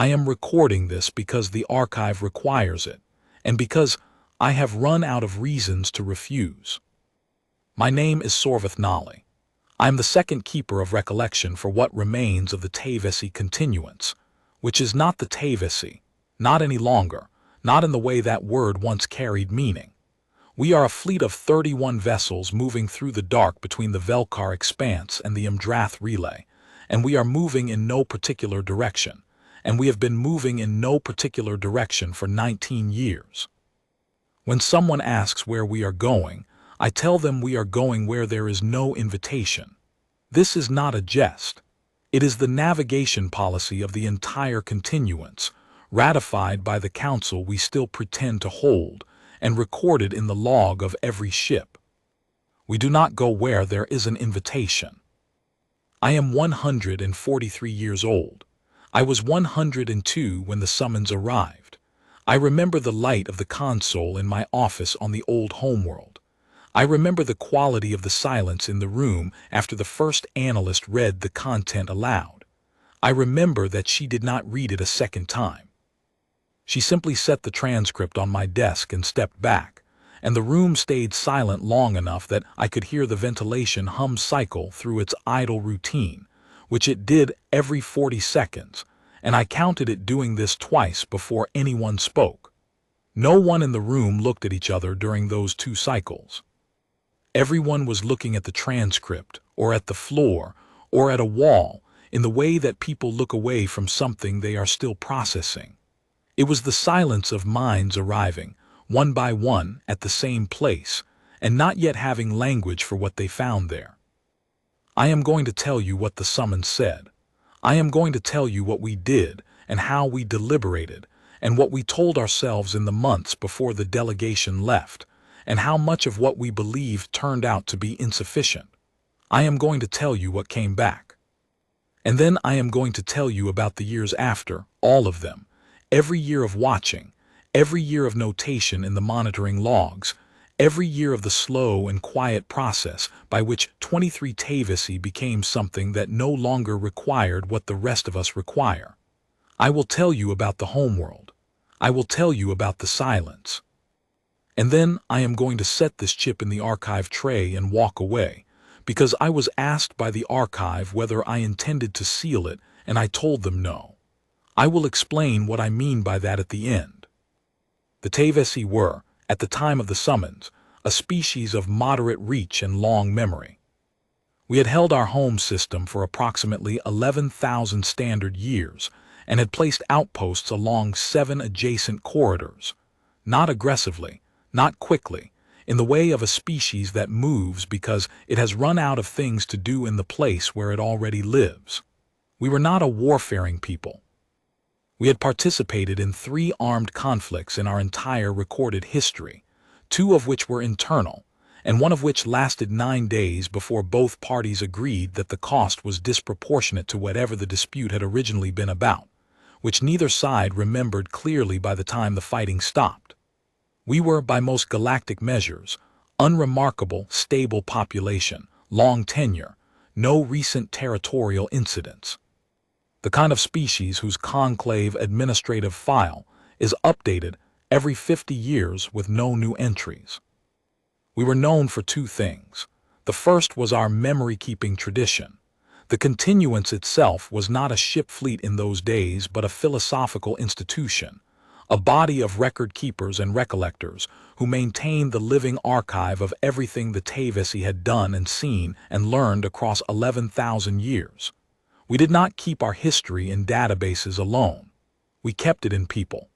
I am recording this because the archive requires it, and because I have run out of reasons to refuse. My name is Sorvath Nali. I am the second keeper of recollection for what remains of the Tavesi continuance, which is not the Tavesi, not any longer, not in the way that word once carried meaning. We are a fleet of 31 vessels moving through the dark between the Velkar Expanse and the Imdrath Relay, and we are moving in no particular direction, and we have been moving in no particular direction for 19 years. When someone asks where we are going, I tell them we are going where there is no invitation. This is not a jest. It is the navigation policy of the entire continuance, ratified by the council we still pretend to hold, and recorded in the log of every ship. We do not go where there is an invitation. I am 143 years old. I was 102 when the summons arrived. I remember the light of the console in my office on the old homeworld. I remember the quality of the silence in the room after the first analyst read the content aloud. I remember that she did not read it a second time. She simply set the transcript on my desk and stepped back, and the room stayed silent long enough that I could hear the ventilation hum cycle through its idle routine, which it did every 40 seconds, and I counted it doing this twice before anyone spoke. No one in the room looked at each other during those 2 cycles. Everyone was looking at the transcript, or at the floor, or at a wall, in the way that people look away from something they are still processing. It was the silence of minds arriving, one by one, at the same place, and not yet having language for what they found there. I am going to tell you what the summons said. I am going to tell you what we did, and how we deliberated, and what we told ourselves in the months before the delegation left, and how much of what we believed turned out to be insufficient. I am going to tell you what came back. And then I am going to tell you about the years after, all of them, every year of watching, every year of notation in the monitoring logs, every year of the slow and quiet process by which 23 Tavesi became something that no longer required what the rest of us require. I will tell you about the homeworld. I will tell you about the silence. And then I am going to set this chip in the archive tray and walk away, because I was asked by the archive whether I intended to seal it, and I told them no. I will explain what I mean by that at the end. The Tavesi were, at the time of the summons, a species of moderate reach and long memory. We had held our home system for approximately 11,000 standard years and had placed outposts along 7 adjacent corridors, not aggressively, not quickly, in the way of a species that moves because it has run out of things to do in the place where it already lives. We were not a warfaring people. We had participated in 3 armed conflicts in our entire recorded history, 2 of which were internal, and one of which lasted 9 days before both parties agreed that the cost was disproportionate to whatever the dispute had originally been about, which neither side remembered clearly by the time the fighting stopped. We were, by most galactic measures, unremarkable, stable population, long tenure, no recent territorial incidents. The kind of species whose conclave administrative file is updated every 50 years with no new entries. We were known for 2 things. The first was our memory-keeping tradition. The continuance itself was not a ship fleet in those days, but a philosophical institution, a body of record keepers and recollectors who maintained the living archive of everything the Tavesi had done and seen and learned across 11,000 years. We did not keep our history in databases alone. We kept it in people.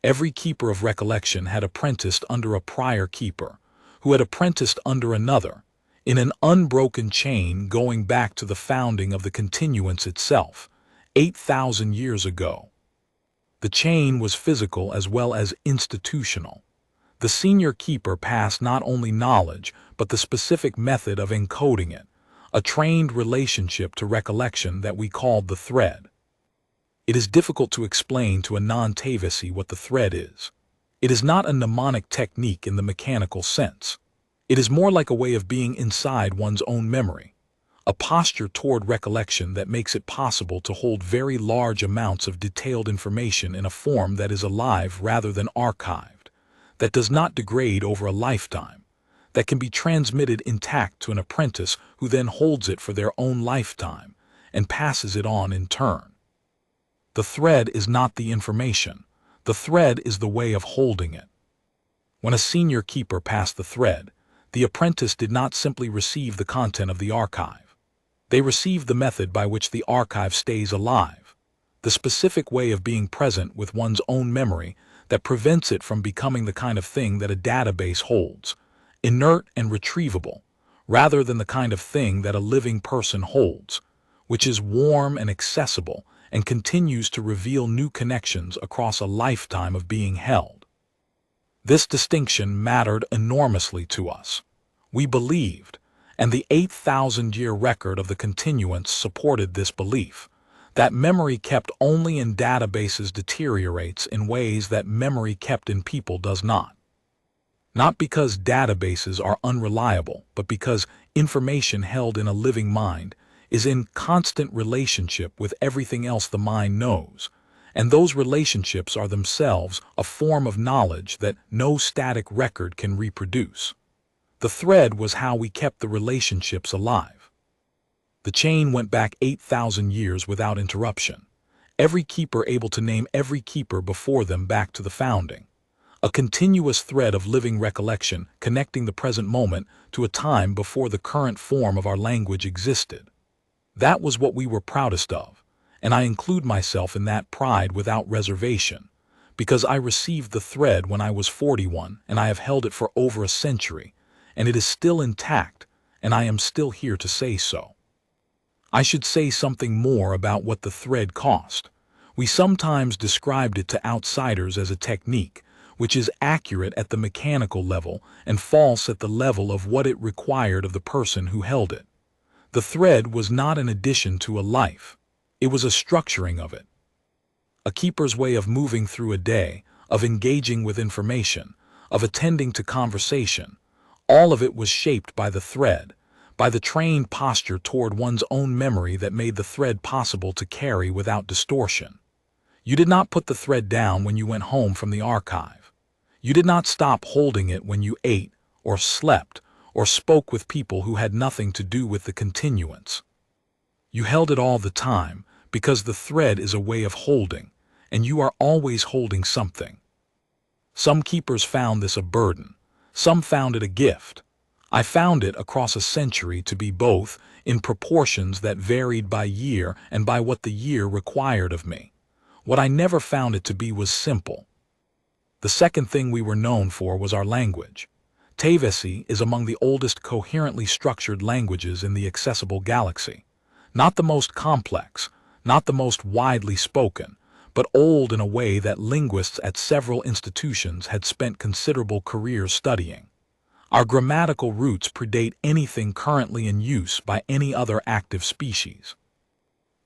Every keeper of recollection had apprenticed under a prior keeper, who had apprenticed under another, in an unbroken chain going back to the founding of the continuance itself, 8,000 years ago. The chain was physical as well as institutional. The senior keeper passed not only knowledge, but the specific method of encoding it, a trained relationship to recollection that we called the thread. It is difficult to explain to a non-Tavesi what the thread is. It is not a mnemonic technique in the mechanical sense. It is more like a way of being inside one's own memory, a posture toward recollection that makes it possible to hold very large amounts of detailed information in a form that is alive rather than archived, that does not degrade over a lifetime, that can be transmitted intact to an apprentice who then holds it for their own lifetime and passes it on in turn. The thread is not the information. The thread is the way of holding it. When a senior keeper passed the thread, the apprentice did not simply receive the content of the archive. They received the method by which the archive stays alive, the specific way of being present with one's own memory that prevents it from becoming the kind of thing that a database holds, inert and retrievable, rather than the kind of thing that a living person holds, which is warm and accessible and continues to reveal new connections across a lifetime of being held. This distinction mattered enormously to us. We believed, and the 8,000-year record of the continuance supported this belief, that memory kept only in databases deteriorates in ways that memory kept in people does not. Not because databases are unreliable, but because information held in a living mind is in constant relationship with everything else the mind knows, and those relationships are themselves a form of knowledge that no static record can reproduce. The thread was how we kept the relationships alive. The chain went back 8,000 years without interruption, every keeper able to name every keeper before them back to the founding, a continuous thread of living recollection connecting the present moment to a time before the current form of our language existed. That was what we were proudest of, and I include myself in that pride without reservation, because I received the thread when I was 41 and I have held it for over a century, and it is still intact, and I am still here to say so. I should say something more about what the thread cost. We sometimes described it to outsiders as a technique, which is accurate at the mechanical level and false at the level of what it required of the person who held it. The thread was not an addition to a life. It was a structuring of it. A keeper's way of moving through a day, of engaging with information, of attending to conversation. All of it was shaped by the thread, by the trained posture toward one's own memory that made the thread possible to carry without distortion. You did not put the thread down when you went home from the archive. You did not stop holding it when you ate, or slept, or spoke with people who had nothing to do with the continuance. You held it all the time, because the thread is a way of holding, and you are always holding something. Some keepers found this a burden. Some found it a gift. I found it across a century to be both, in proportions that varied by year and by what the year required of me. What I never found it to be was simple. The second thing we were known for was our language. Tavesi is among the oldest coherently structured languages in the accessible galaxy. Not the most complex, not the most widely spoken, but old in a way that linguists at several institutions had spent considerable careers studying. Our grammatical roots predate anything currently in use by any other active species.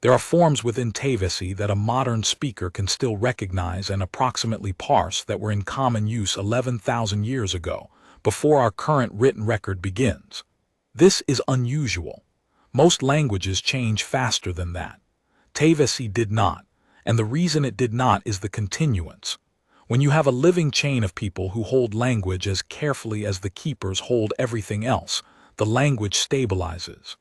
There are forms within Tavesi that a modern speaker can still recognize and approximately parse that were in common use 11,000 years ago, before our current written record begins. This is unusual. Most languages change faster than that. Tavesi did not, and the reason it did not is the continuance. When you have a living chain of people who hold language as carefully as the keepers hold everything else, the language stabilizes.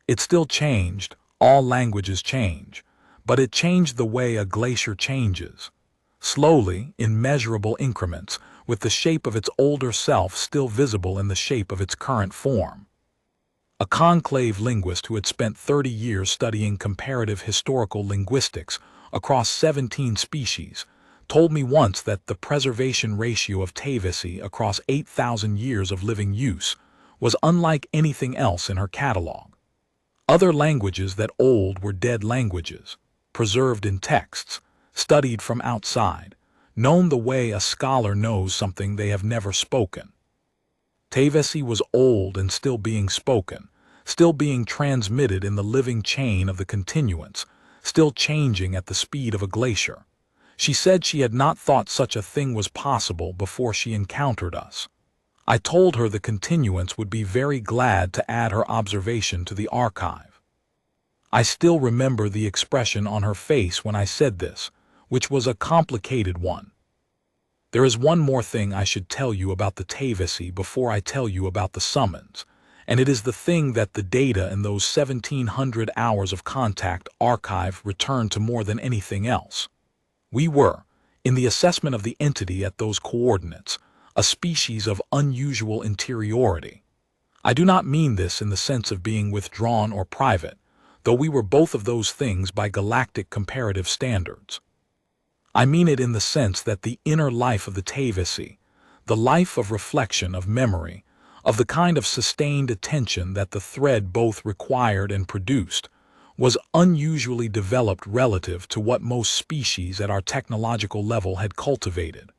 It still changed, all languages change, but it changed the way a glacier changes. Slowly, in measurable increments, with the shape of its older self still visible in the shape of its current form. A conclave linguist who had spent 30 years studying comparative historical linguistics across 17 species told me once that the preservation ratio of Tavesi across 8,000 years of living use was unlike anything else in her catalog. Other languages that old were dead languages, preserved in texts, studied from outside, known the way a scholar knows something they have never spoken. Tavesi was old and still being spoken, still being transmitted in the living chain of the continuance, still changing at the speed of a glacier. She said she had not thought such a thing was possible before she encountered us. I told her the continuance would be very glad to add her observation to the archive. I still remember the expression on her face when I said this, which was a complicated one. There is one more thing I should tell you about the Tavesi before I tell you about the summons, and it is the thing that the data in those 1700 hours of contact archive returned to more than anything else. We were, in the assessment of the entity at those coordinates, a species of unusual interiority. I do not mean this in the sense of being withdrawn or private, though we were both of those things by galactic comparative standards. I mean it in the sense that the inner life of the Tavesi, the life of reflection, of memory, of the kind of sustained attention that the thread both required and produced, was unusually developed relative to what most species at our technological level had cultivated.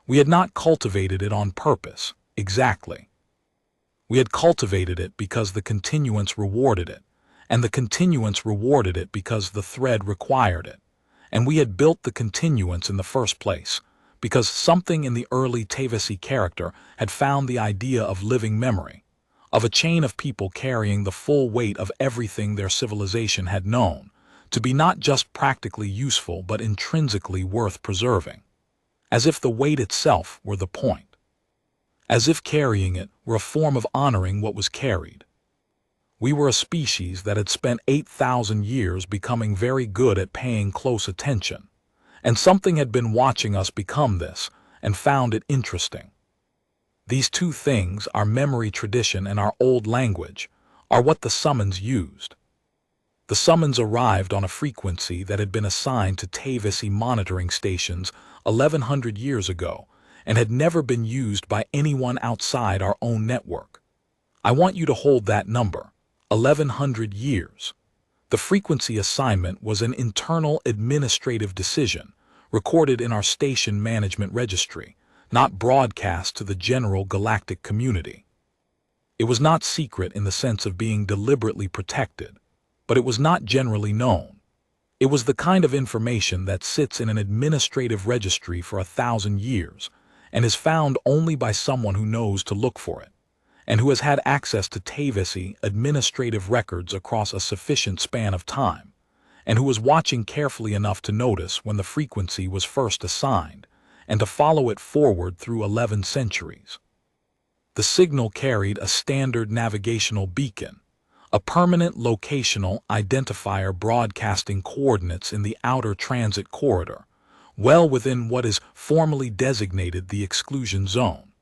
We had not cultivated it on purpose, exactly. We had cultivated it because the continuance rewarded it, and the continuance rewarded it because the thread required it. And we had built the continuance in the first place, because something in the early Tavesi character had found the idea of living memory, of a chain of people carrying the full weight of everything their civilization had known, to be not just practically useful but intrinsically worth preserving. As if the weight itself were the point. As if carrying it were a form of honoring what was carried. We were a species that had spent 8,000 years becoming very good at paying close attention, and something had been watching us become this, and found it interesting. These two things, our memory tradition and our old language, are what the summons used. The summons arrived on a frequency that had been assigned to Tavesi monitoring stations 1,100 years ago, and had never been used by anyone outside our own network. I want you to hold that number. 1,100 years. The frequency assignment was an internal administrative decision, recorded in our station management registry, not broadcast to the general galactic community. It was not secret in the sense of being deliberately protected, but it was not generally known. It was the kind of information that sits in an administrative registry for 1,000 years, and is found only by someone who knows to look for it, and who has had access to Tavesi administrative records across a sufficient span of time, and who was watching carefully enough to notice when the frequency was first assigned, and to follow it forward through 11 centuries. The signal carried a standard navigational beacon, a permanent locational identifier broadcasting coordinates in the outer transit corridor, well within what is formally designated the exclusion zone.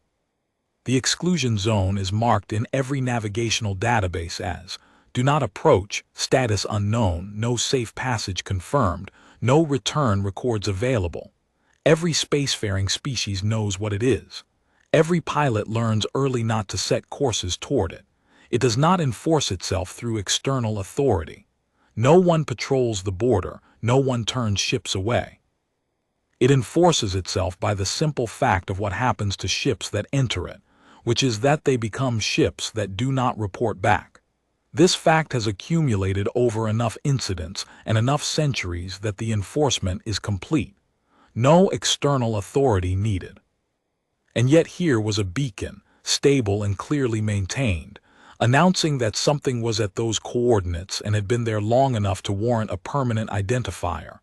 The exclusion zone is marked in every navigational database as "Do not approach, status unknown, no safe passage confirmed, no return records available." Every spacefaring species knows what it is. Every pilot learns early not to set courses toward it. It does not enforce itself through external authority. No one patrols the border, no one turns ships away. It enforces itself by the simple fact of what happens to ships that enter it, which is that they become ships that do not report back. This fact has accumulated over enough incidents and enough centuries that the enforcement is complete. No external authority needed. And yet here was a beacon, stable and clearly maintained, announcing that something was at those coordinates and had been there long enough to warrant a permanent identifier.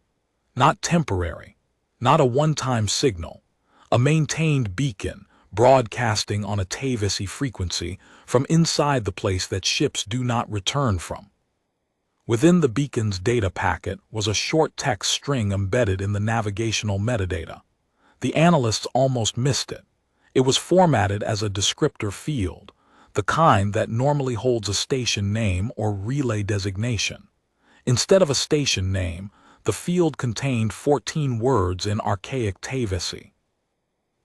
Not temporary, not a one-time signal, a maintained beacon, broadcasting on a Tavesi frequency from inside the place that ships do not return from. Within the beacon's data packet was a short text string embedded in the navigational metadata. The analysts almost missed it. It was formatted as a descriptor field, the kind that normally holds a station name or relay designation. Instead of a station name, the field contained 14 words in archaic Tavesi.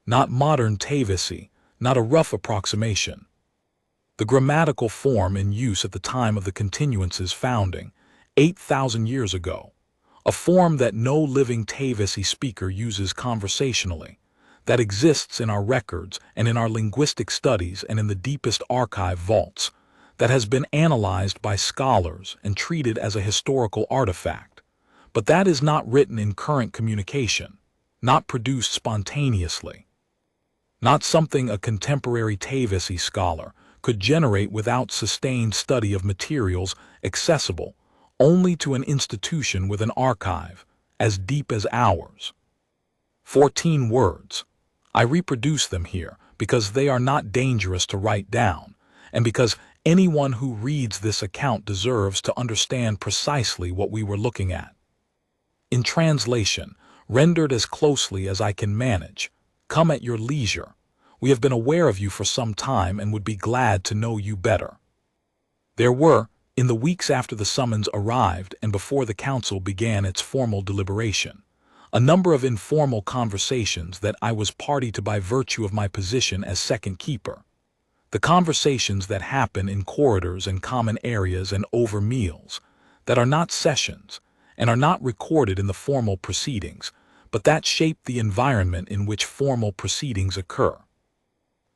Not modern Tavesi, not a rough approximation. The grammatical form in use at the time of the continuance's founding, 8,000 years ago, a form that no living Tavesi speaker uses conversationally, that exists in our records and in our linguistic studies and in the deepest archive vaults, that has been analyzed by scholars and treated as a historical artifact, but that is not written in current communication, not produced spontaneously. not something a contemporary Tavesi scholar could generate without sustained study of materials accessible only to an institution with an archive as deep as ours. 14 words. I reproduce them here because they are not dangerous to write down, and because anyone who reads this account deserves to understand precisely what we were looking at. In translation, rendered as closely as I can manage, come at your leisure. We have been aware of you for some time and would be glad to know you better. There were, in the weeks after the summons arrived and before the council began its formal deliberation, a number of informal conversations that I was party to by virtue of my position as second keeper. The conversations that happen in corridors and common areas and over meals, that are not sessions and are not recorded in the formal proceedings, but that shape the environment in which formal proceedings occur.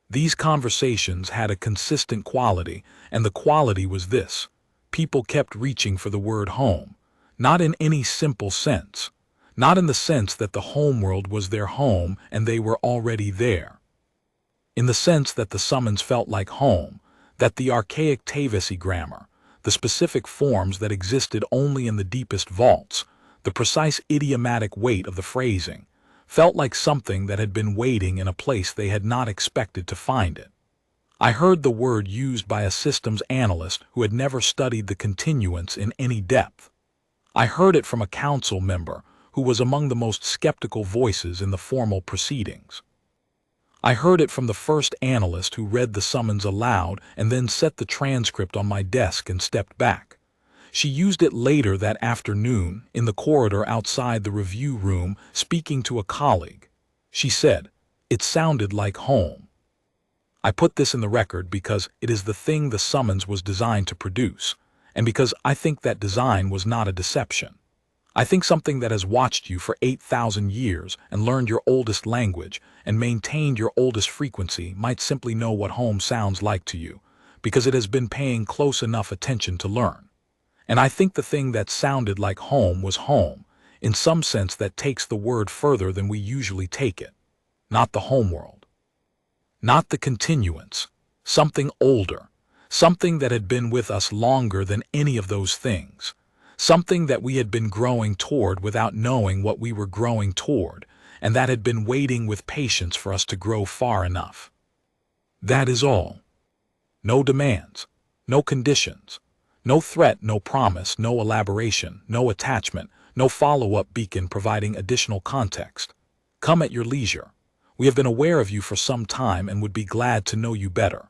These conversations had a consistent quality, and the quality was this: people kept reaching for the word home, not in any simple sense, not in the sense that the homeworld was their home and they were already there. In the sense that the summons felt like home, that the archaic Tavesi grammar, the specific forms that existed only in the deepest vaults, the precise idiomatic weight of the phrasing, felt like something that had been waiting in a place they had not expected to find it. I heard the word used by a systems analyst who had never studied the continuance in any depth. I heard it from a council member who was among the most skeptical voices in the formal proceedings. I heard it from the first analyst who read the summons aloud and then set the transcript on my desk and stepped back. She used it later that afternoon in the corridor outside the review room speaking to a colleague. She said, "It sounded like home." I put this in the record because it is the thing the summons was designed to produce, and because I think that design was not a deception. I think something that has watched you for 8,000 years and learned your oldest language and maintained your oldest frequency might simply know what home sounds like to you, because it has been paying close enough attention to learn. And I think the thing that sounded like home was home, in some sense that takes the word further than we usually take it. Not the homeworld. Not the continuance. Something older. Something that had been with us longer than any of those things. Something that we had been growing toward without knowing what we were growing toward, and that had been waiting with patience for us to grow far enough. That is all. No demands, no conditions, no threat, no promise, no elaboration, no attachment, no follow-up beacon providing additional context. Come at your leisure. We have been aware of you for some time and would be glad to know you better.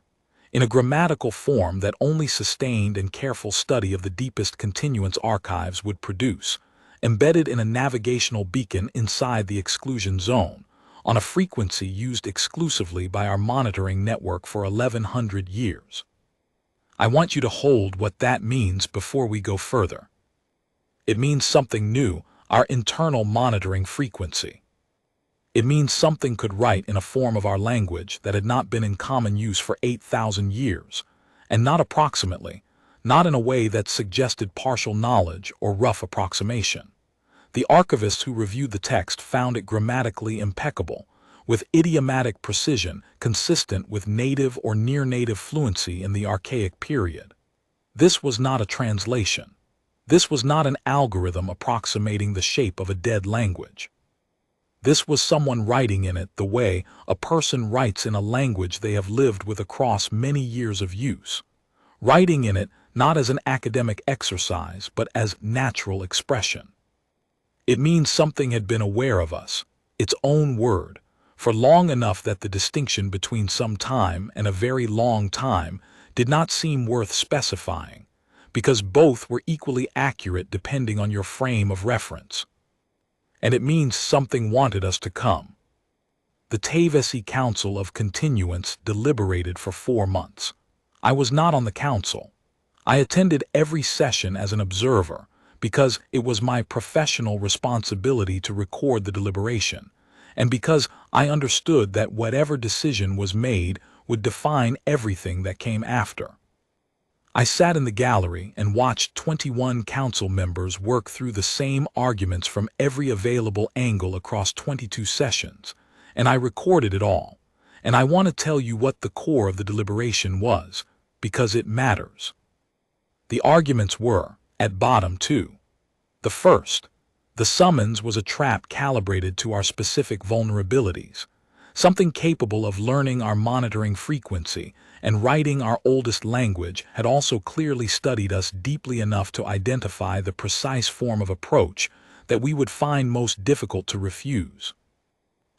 In a grammatical form that only sustained and careful study of the deepest continuance archives would produce, embedded in a navigational beacon inside the exclusion zone, on a frequency used exclusively by our monitoring network for 1100 years. I want you to hold what that means before we go further. It means something new, our internal monitoring frequency. It means something could write in a form of our language that had not been in common use for 8,000 years, and not approximately, not in a way that suggested partial knowledge or rough approximation. The archivists who reviewed the text found it grammatically impeccable, with idiomatic precision consistent with native or near-native fluency in the archaic period. This was not a translation. This was not an algorithm approximating the shape of a dead language. This was someone writing in it the way a person writes in a language they have lived with across many years of use. Writing in it not as an academic exercise, but as natural expression. It means something had been aware of us, its own word, for long enough that the distinction between some time and a very long time did not seem worth specifying, because both were equally accurate depending on your frame of reference. And it means something wanted us to come. The Tavesi Council of Continuance deliberated for 4 months. I was not on the council. I attended every session as an observer because it was my professional responsibility to record the deliberation, and because I understood that whatever decision was made would define everything that came after. I sat in the gallery and watched 21 council members work through the same arguments from every available angle across 22 sessions, and I recorded it all. and I want to tell you what the core of the deliberation was, because it matters. The arguments were, at bottom, two. The first, the summons was a trap calibrated to our specific vulnerabilities, something capable of learning our monitoring frequency and writing our oldest language had also clearly studied us deeply enough to identify the precise form of approach that we would find most difficult to refuse.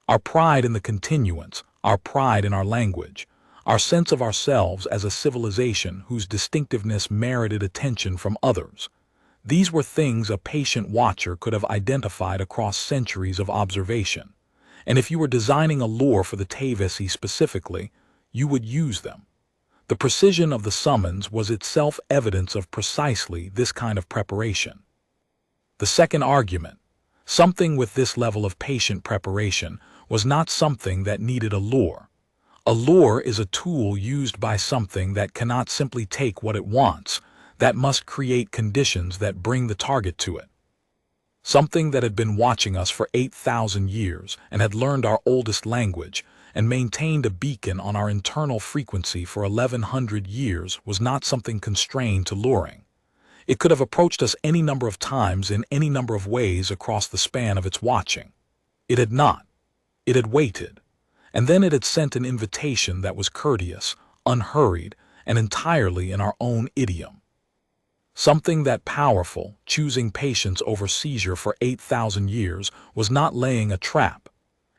Our pride in the continuance, our pride in our language, our sense of ourselves as a civilization whose distinctiveness merited attention from others. These were things a patient watcher could have identified across centuries of observation. And if you were designing a lure for the Tavesi specifically, you would use them. The precision of the summons was itself evidence of precisely this kind of preparation. The second argument, something with this level of patient preparation, was not something that needed a lure. A lure is a tool used by something that cannot simply take what it wants, that must create conditions that bring the target to it. Something that had been watching us for 8,000 years and had learned our oldest language and maintained a beacon on our internal frequency for 1,100 years was not something constrained to luring. It could have approached us any number of times in any number of ways across the span of its watching. It had not. It had waited. And then it had sent an invitation that was courteous, unhurried, and entirely in our own idiom. Something that powerful, choosing patience over seizure for 8,000 years, was not laying a trap.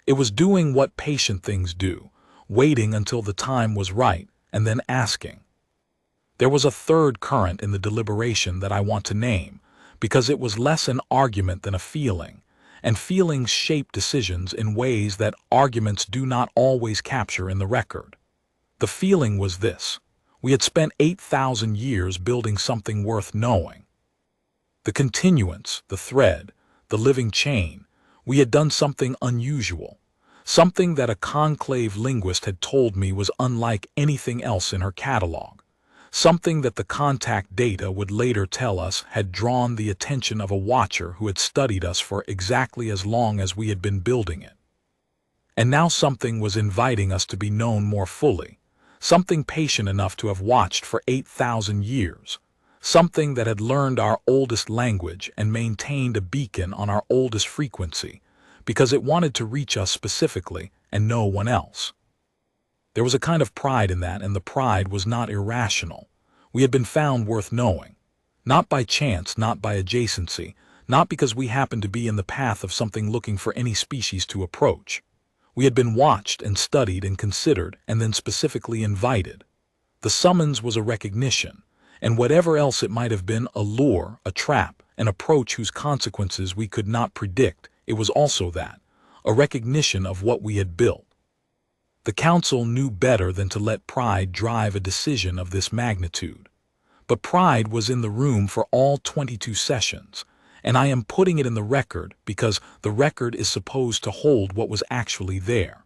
It was doing what patient things do, waiting until the time was right, and then asking. There was a third current in the deliberation that I want to name, because it was less an argument than a feeling, and feelings shape decisions in ways that arguments do not always capture in the record. The feeling was this: we had spent 8,000 years building something worth knowing. The continuance, the thread, the living chain, we had done something unusual, something that a conclave linguist had told me was unlike anything else in her catalog, something that the contact data would later tell us had drawn the attention of a watcher who had studied us for exactly as long as we had been building it. And now something was inviting us to be known more fully, something patient enough to have watched for 8,000 years, something that had learned our oldest language and maintained a beacon on our oldest frequency, because it wanted to reach us specifically and no one else. There was a kind of pride in that, and the pride was not irrational. We had been found worth knowing. Not by chance, not by adjacency, not because we happened to be in the path of something looking for any species to approach. We had been watched and studied and considered and then specifically invited. The summons was a recognition, and whatever else it might have been, a lure, a trap, an approach whose consequences we could not predict, it was also that, a recognition of what we had built. The council knew better than to let pride drive a decision of this magnitude. But pride was in the room for all 22 sessions, and I am putting it in the record because the record is supposed to hold what was actually there.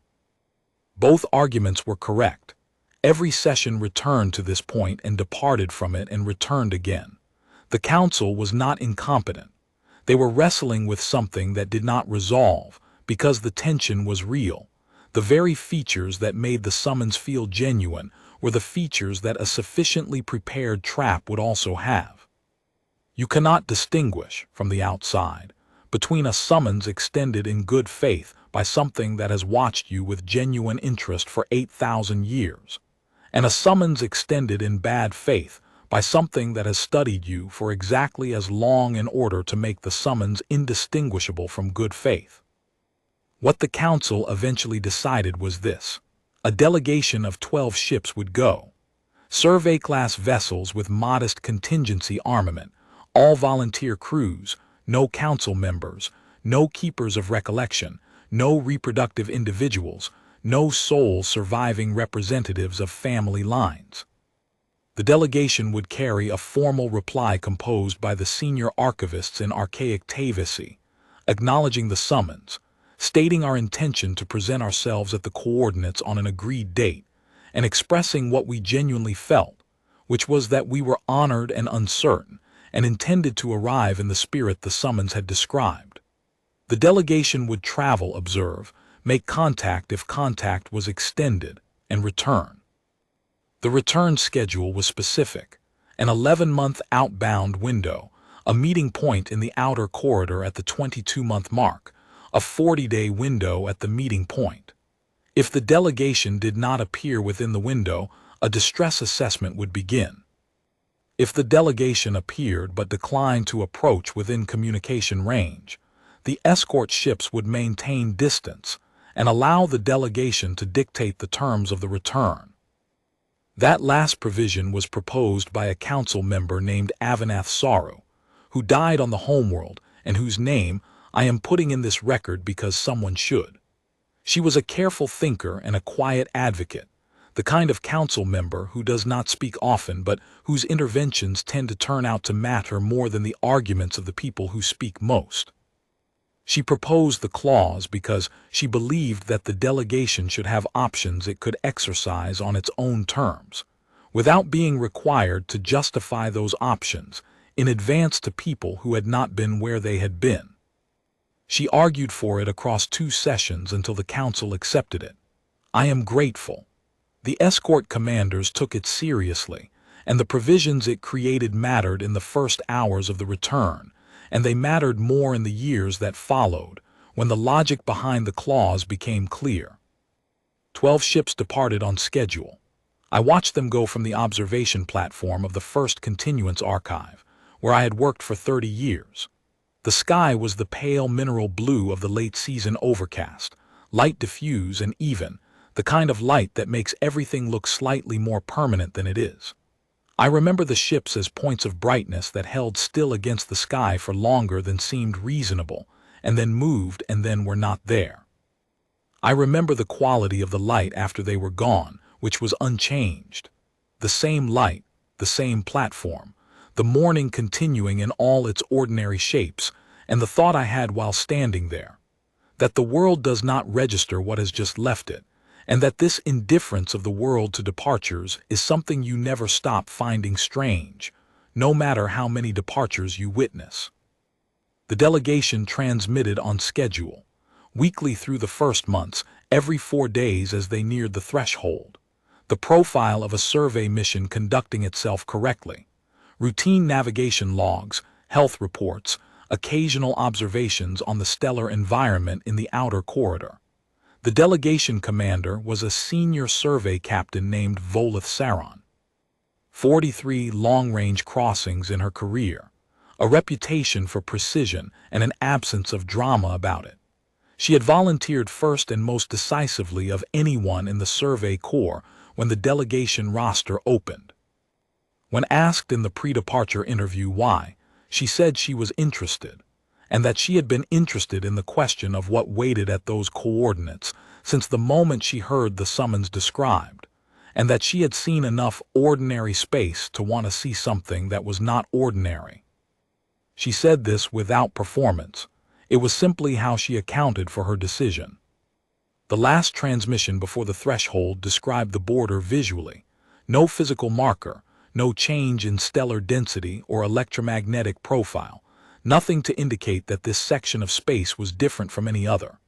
Both arguments were correct. Every session returned to this point and departed from it and returned again. The council was not incompetent. They were wrestling with something that did not resolve because the tension was real. The very features that made the summons feel genuine were the features that a sufficiently prepared trap would also have. You cannot distinguish, from the outside, between a summons extended in good faith by something that has watched you with genuine interest for 8,000 years, and a summons extended in bad faith by something that has studied you for exactly as long in order to make the summons indistinguishable from good faith. What the council eventually decided was this: a delegation of 12 ships would go. Survey-class vessels with modest contingency armament, all volunteer crews, no council members, no keepers of recollection, no reproductive individuals, no sole surviving representatives of family lines. The delegation would carry a formal reply composed by the senior archivists in archaic Tavesi, acknowledging the summons, stating our intention to present ourselves at the coordinates on an agreed date, and expressing what we genuinely felt, which was that we were honored and uncertain, and intended to arrive in the spirit the summons had described. The delegation would travel, observe, make contact if contact was extended, and return. The return schedule was specific: an 11-month outbound window, a meeting point in the outer corridor at the 22-month mark, a 40-day window at the meeting point. If the delegation did not appear within the window, a distress assessment would begin. If the delegation appeared but declined to approach within communication range, the escort ships would maintain distance and allow the delegation to dictate the terms of the return. That last provision was proposed by a council member named Avinath Saru, who died on the homeworld and whose name I am putting in this record because someone should. She was a careful thinker and a quiet advocate, the kind of council member who does not speak often but whose interventions tend to turn out to matter more than the arguments of the people who speak most. She proposed the clause because she believed that the delegation should have options it could exercise on its own terms, without being required to justify those options in advance to people who had not been where they had been. She argued for it across 2 sessions until the council accepted it. I am grateful. The escort commanders took it seriously, and the provisions it created mattered in the first hours of the return, and they mattered more in the years that followed, when the logic behind the clause became clear. 12 ships departed on schedule. I watched them go from the observation platform of the first continuance archive, where I had worked for 30 years. The sky was the pale mineral blue of the late-season overcast, light diffuse and even, the kind of light that makes everything look slightly more permanent than it is. I remember the ships as points of brightness that held still against the sky for longer than seemed reasonable, and then moved and then were not there. I remember the quality of the light after they were gone, which was unchanged. The same light, the same platform, the morning continuing in all its ordinary shapes, and the thought I had while standing there, that the world does not register what has just left it, and that this indifference of the world to departures is something you never stop finding strange, no matter how many departures you witness. The delegation transmitted on schedule, weekly through the first months, every 4 days as they neared the threshold. The profile of a survey mission conducting itself correctly. Routine navigation logs, health reports, occasional observations on the stellar environment in the outer corridor. The delegation commander was a senior survey captain named Volith Saron. 43 long-range crossings in her career, a reputation for precision and an absence of drama about it. She had volunteered first and most decisively of anyone in the Survey Corps when the delegation roster opened. When asked in the pre-departure interview why, she said she was interested, and that she had been interested in the question of what waited at those coordinates since the moment she heard the summons described, and that she had seen enough ordinary space to want to see something that was not ordinary. She said this without performance. It was simply how she accounted for her decision. The last transmission before the threshold described the border visually. No physical marker, no change in stellar density or electromagnetic profile, nothing to indicate that this section of space was different from any other.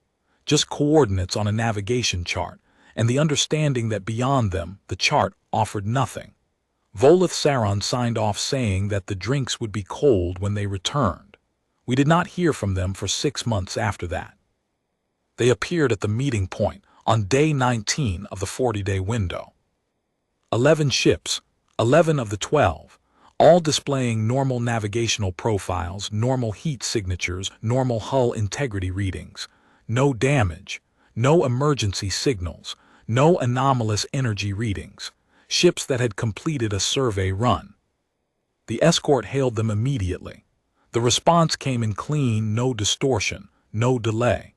Just coordinates on a navigation chart, and the understanding that beyond them, the chart offered nothing. Volith Saron signed off saying that the drinks would be cold when they returned. We did not hear from them for 6 months after that. They appeared at the meeting point on day 19 of the 40-day window. 11 ships, 11 of the 12, all displaying normal navigational profiles, normal heat signatures, normal hull integrity readings, no damage, no emergency signals, no anomalous energy readings, ships that had completed a survey run. The escort hailed them immediately. The response came in clean, no distortion, no delay.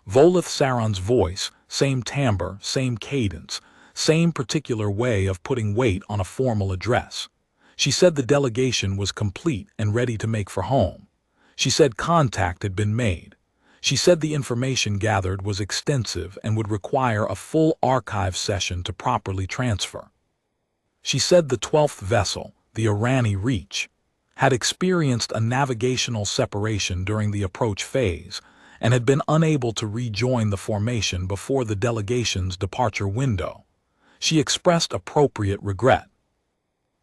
Volith Saron's voice, same timbre, same cadence, same particular way of putting weight on a formal address. She said the delegation was complete and ready to make for home. She said contact had been made. She said the information gathered was extensive and would require a full archive session to properly transfer. She said the 12th vessel, the Irani Reach, had experienced a navigational separation during the approach phase, and had been unable to rejoin the formation before the delegation's departure window. She expressed appropriate regret.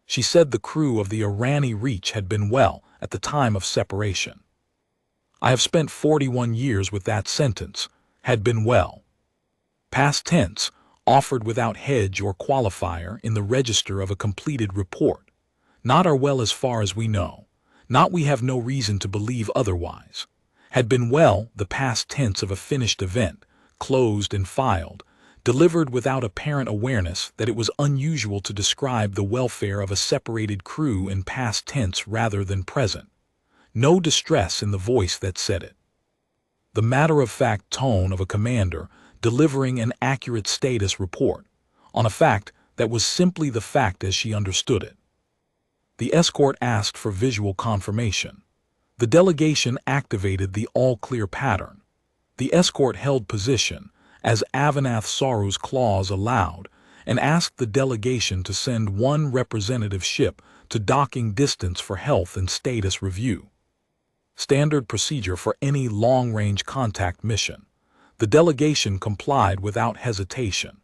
She said the crew of the Irani Reach had been well at the time of separation. I have spent 41 years with that sentence, had been well. Past tense, offered without hedge or qualifier in the register of a completed report. Not are well as far as we know. Not we have no reason to believe otherwise. Had been well, the past tense of a finished event, closed and filed, delivered without apparent awareness that it was unusual to describe the welfare of a separated crew in past tense rather than present. No distress in the voice that said it. The matter-of-fact tone of a commander delivering an accurate status report on a fact that was simply the fact as she understood it. The escort asked for visual confirmation. The delegation activated the all-clear pattern. The escort held position, as Avanath Saru's clause allowed, and asked the delegation to send one representative ship to docking distance for health and status review. Standard procedure for any long-range contact mission. The delegation complied without hesitation.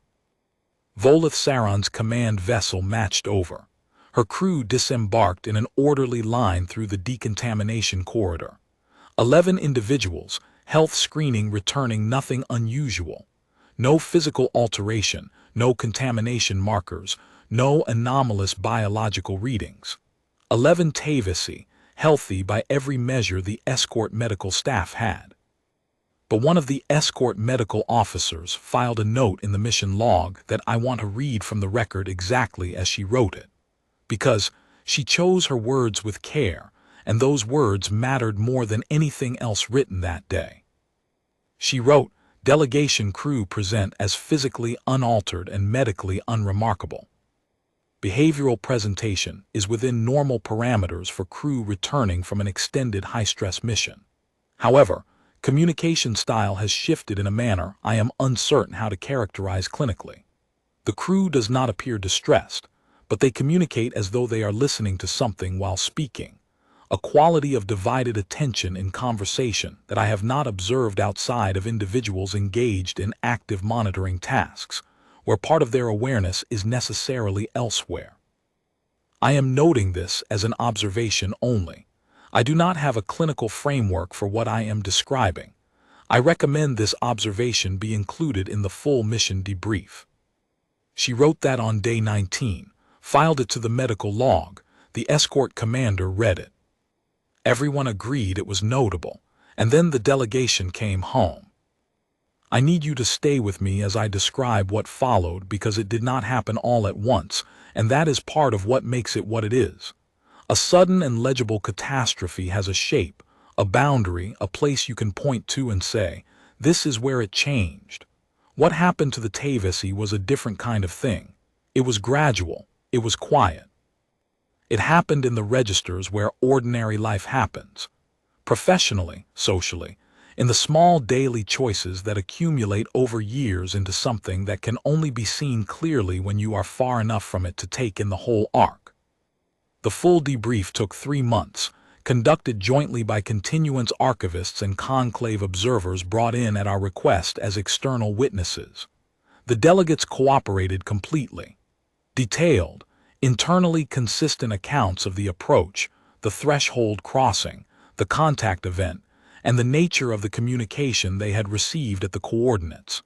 Volith Saron's command vessel matched over. Her crew disembarked in an orderly line through the decontamination corridor. 11 individuals, health screening returning nothing unusual. No physical alteration, no contamination markers, no anomalous biological readings. 11 Tavisi, healthy by every measure the escort medical staff had. But one of the escort medical officers filed a note in the mission log that I want to read from the record exactly as she wrote it, because she chose her words with care, and those words mattered more than anything else written that day. She wrote, "Delegation crew present as physically unaltered and medically unremarkable. Behavioral presentation is within normal parameters for crew returning from an extended high-stress mission. However, communication style has shifted in a manner I am uncertain how to characterize clinically. The crew does not appear distressed, but they communicate as though they are listening to something while speaking, a quality of divided attention in conversation that I have not observed outside of individuals engaged in active monitoring tasks, where part of their awareness is necessarily elsewhere. I am noting this as an observation only. I do not have a clinical framework for what I am describing. I recommend this observation be included in the full mission debrief." She wrote that on day 19, filed it to the medical log. The escort commander read it. Everyone agreed it was notable, and then the delegation came home. I need you to stay with me as I describe what followed because it did not happen all at once, and that is part of what makes it what it is. A sudden and legible catastrophe has a shape, a boundary, a place you can point to and say, this is where it changed. What happened to the Tavisi was a different kind of thing. It was gradual, it was quiet. It happened in the registers where ordinary life happens. Professionally, socially, in the small daily choices that accumulate over years into something that can only be seen clearly when you are far enough from it to take in the whole arc. The full debrief took 3 months, conducted jointly by continuance archivists and conclave observers brought in at our request as external witnesses. The delegates cooperated completely. Detailed, internally consistent accounts of the approach, the threshold crossing, the contact event, and the nature of the communication they had received at the coordinates.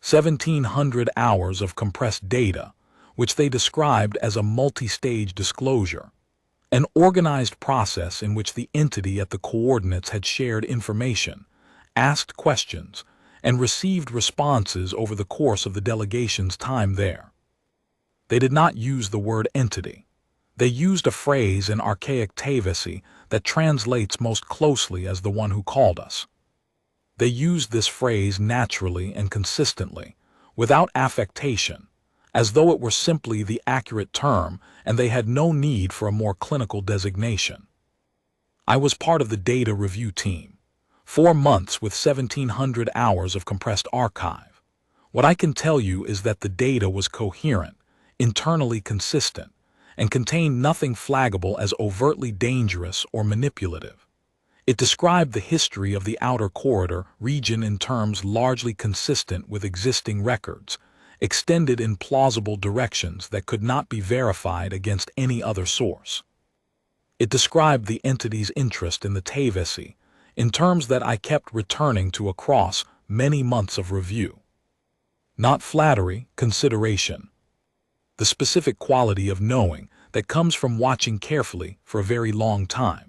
1,700 hours of compressed data, which they described as a multi-stage disclosure, an organized process in which the entity at the coordinates had shared information, asked questions, and received responses over the course of the delegation's time there. They did not use the word entity. They used a phrase in archaic Tavisi that translates most closely as the one who called us. They used this phrase naturally and consistently, without affectation, as though it were simply the accurate term and they had no need for a more clinical designation. I was part of the data review team. 4 months with 1,700 hours of compressed archive. What I can tell you is that the data was coherent, internally consistent, and contained nothing flaggable as overtly dangerous or manipulative. It described the history of the outer corridor region in terms largely consistent with existing records, extended in plausible directions that could not be verified against any other source. It described the entity's interest in the Tavesi in terms that I kept returning to across many months of review. Not flattery, consideration. The specific quality of knowing that comes from watching carefully for a very long time.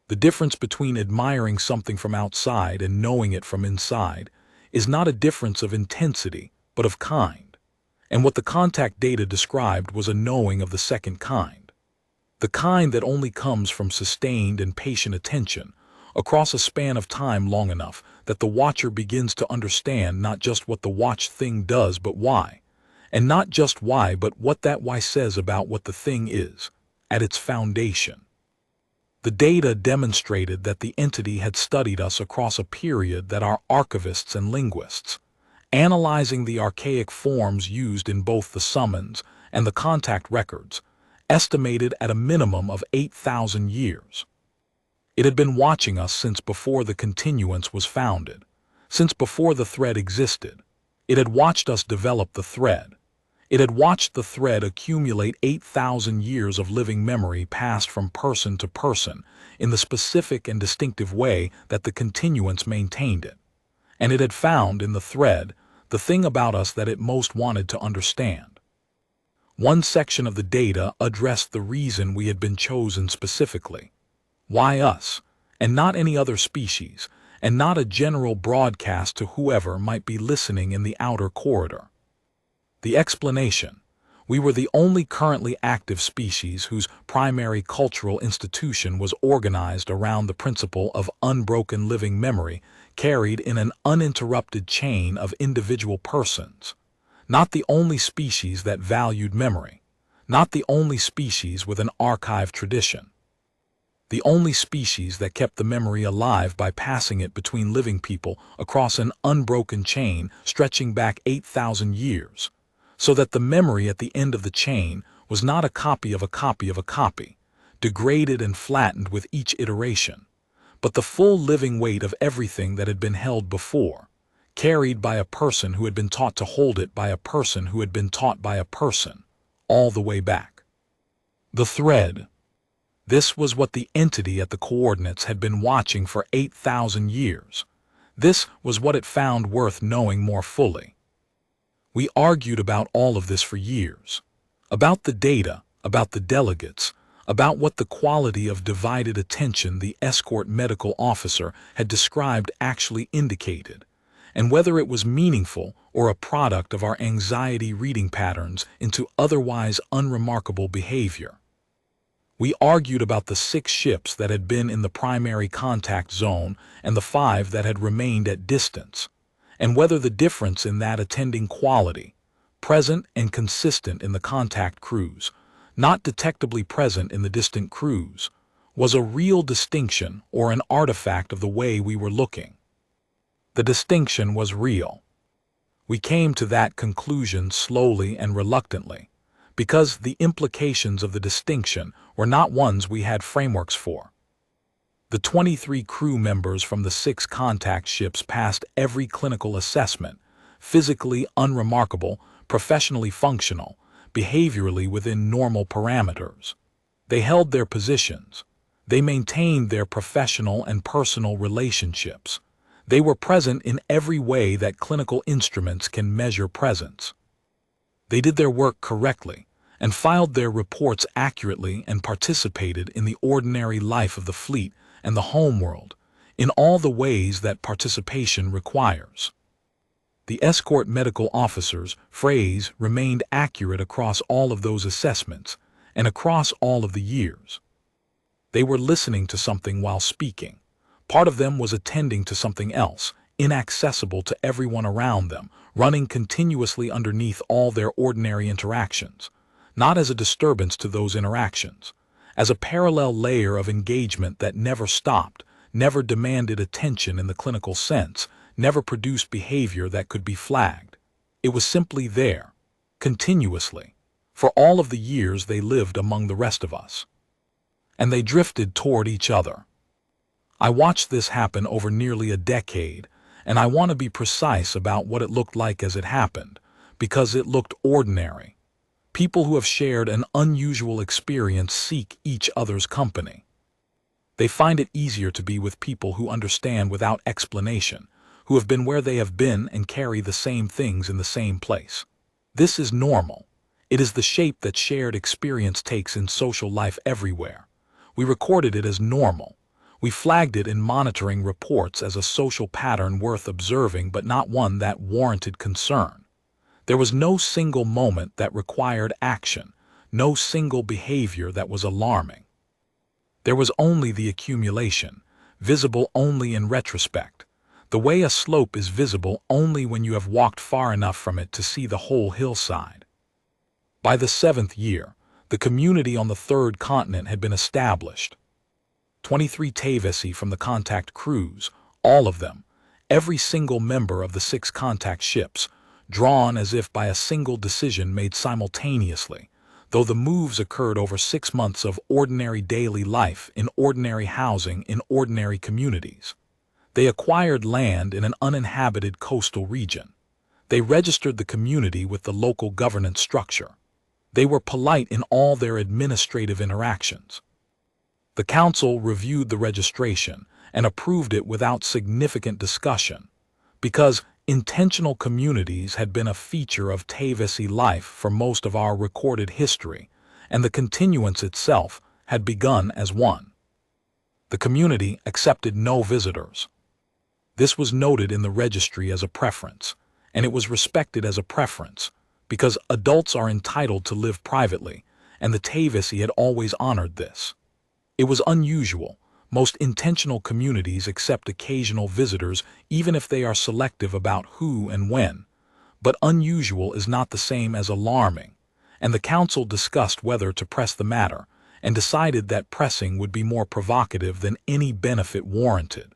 The difference between admiring something from outside and knowing it from inside is not a difference of intensity, but of kind. And what the contact data described was a knowing of the second kind. The kind that only comes from sustained and patient attention across a span of time long enough that the watcher begins to understand not just what the watched thing does but why, and not just why but what that why says about what the thing is, at its foundation. The data demonstrated that the entity had studied us across a period that our archivists and linguists, analyzing the archaic forms used in both the summons and the contact records, estimated at a minimum of 8,000 years. It had been watching us since before the continuance was founded, since before the thread existed. It had watched us develop the thread. It had watched the thread accumulate 8,000 years of living memory passed from person to person in the specific and distinctive way that the continuance maintained it. And it had found in the thread the thing about us that it most wanted to understand. One section of the data addressed the reason we had been chosen specifically. Why us, and not any other species, and not a general broadcast to whoever might be listening in the outer corridor. The explanation: we were the only currently active species whose primary cultural institution was organized around the principle of unbroken living memory carried in an uninterrupted chain of individual persons. Not the only species that valued memory. Not the only species with an archive tradition. The only species that kept the memory alive by passing it between living people across an unbroken chain stretching back 8,000 years. So that the memory at the end of the chain was not a copy of a copy of a copy, degraded and flattened with each iteration, but the full living weight of everything that had been held before, carried by a person who had been taught to hold it by a person who had been taught by a person, all the way back. The thread. This was what the entity at the coordinates had been watching for 8,000 years. This was what it found worth knowing more fully. We argued about all of this for years. About the data, about the delegates, about what the quality of divided attention the escort medical officer had described actually indicated, and whether it was meaningful or a product of our anxiety reading patterns into otherwise unremarkable behavior. We argued about the 6 ships that had been in the primary contact zone and the 5 that had remained at distance, and whether the difference in that attending quality, present and consistent in the contact crews, not detectably present in the distant crews, was a real distinction or an artifact of the way we were looking. The distinction was real. We came to that conclusion slowly and reluctantly, because the implications of the distinction were not ones we had frameworks for. The 23 crew members from the 6 contact ships passed every clinical assessment, physically unremarkable, professionally functional, behaviorally within normal parameters. They held their positions. They maintained their professional and personal relationships. They were present in every way that clinical instruments can measure presence. They did their work correctly and filed their reports accurately and participated in the ordinary life of the fleet and the homeworld, in all the ways that participation requires. The escort medical officer's phrase remained accurate across all of those assessments and across all of the years. They were listening to something while speaking. Part of them was attending to something else, inaccessible to everyone around them, running continuously underneath all their ordinary interactions, not as a disturbance to those interactions, as a parallel layer of engagement that never stopped, never demanded attention in the clinical sense, never produced behavior that could be flagged. It was simply there, continuously, for all of the years they lived among the rest of us. And they drifted toward each other. I watched this happen over nearly a decade, and I want to be precise about what it looked like as it happened, because it looked ordinary. People who have shared an unusual experience seek each other's company. They find it easier to be with people who understand without explanation, who have been where they have been and carry the same things in the same place. This is normal. It is the shape that shared experience takes in social life everywhere. We recorded it as normal. We flagged it in monitoring reports as a social pattern worth observing, but not one that warranted concern. There was no single moment that required action, no single behavior that was alarming. There was only the accumulation, visible only in retrospect, the way a slope is visible only when you have walked far enough from it to see the whole hillside. By the 7th year, the community on the third continent had been established. 23 Tavesi from the contact crews, all of them, every single member of the 6 contact ships, drawn as if by a single decision made simultaneously, though the moves occurred over 6 months of ordinary daily life in ordinary housing in ordinary communities. They acquired land in an uninhabited coastal region. They registered the community with the local governance structure. They were polite in all their administrative interactions. The council reviewed the registration and approved it without significant discussion, because intentional communities had been a feature of Tavesi life for most of our recorded history, and the continuance itself had begun as one. The community accepted no visitors. This was noted in the registry as a preference, and it was respected as a preference, because adults are entitled to live privately, and the Tavesi had always honored this. It was unusual. Most intentional communities accept occasional visitors even if they are selective about who and when. But unusual is not the same as alarming, and the council discussed whether to press the matter and decided that pressing would be more provocative than any benefit warranted.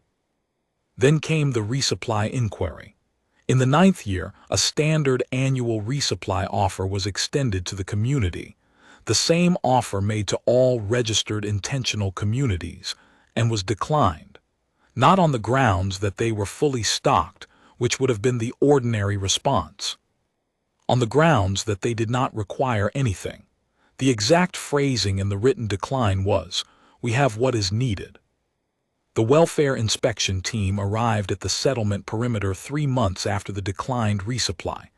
Then came the resupply inquiry. In the 9th year, a standard annual resupply offer was extended to the community, the same offer made to all registered intentional communities, and was declined, not on the grounds that they were fully stocked, which would have been the ordinary response, on the grounds that they did not require anything. The exact phrasing in the written decline was, "We have what is needed." The welfare inspection team arrived at the settlement perimeter 3 months after the declined resupply.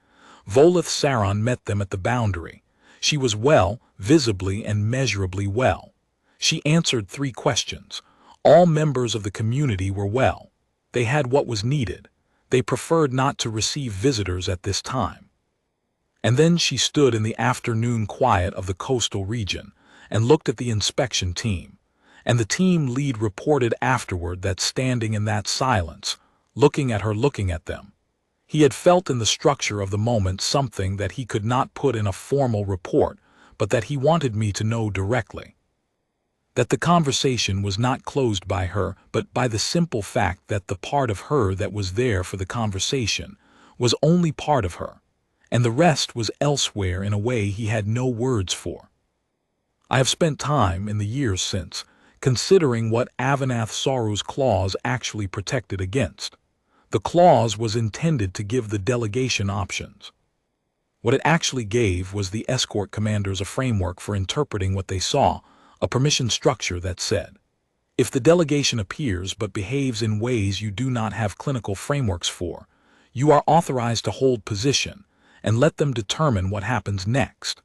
Volith Saron met them at the boundary. She was well, visibly and measurably well. She answered 3 questions. All members of the community were well. They had what was needed. They preferred not to receive visitors at this time. And then she stood in the afternoon quiet of the coastal region and looked at the inspection team. And the team lead reported afterward that standing in that silence, looking at her looking at them, he had felt in the structure of the moment something that he could not put in a formal report, but that he wanted me to know directly. That the conversation was not closed by her, but by the simple fact that the part of her that was there for the conversation was only part of her, and the rest was elsewhere in a way he had no words for. I have spent time in the years since considering what Avanath Saru's clause actually protected against. The clause was intended to give the delegation options. What it actually gave was the escort commanders a framework for interpreting what they saw, a permission structure that said, if the delegation appears but behaves in ways you do not have clinical frameworks for, you are authorized to hold position and let them determine what happens next.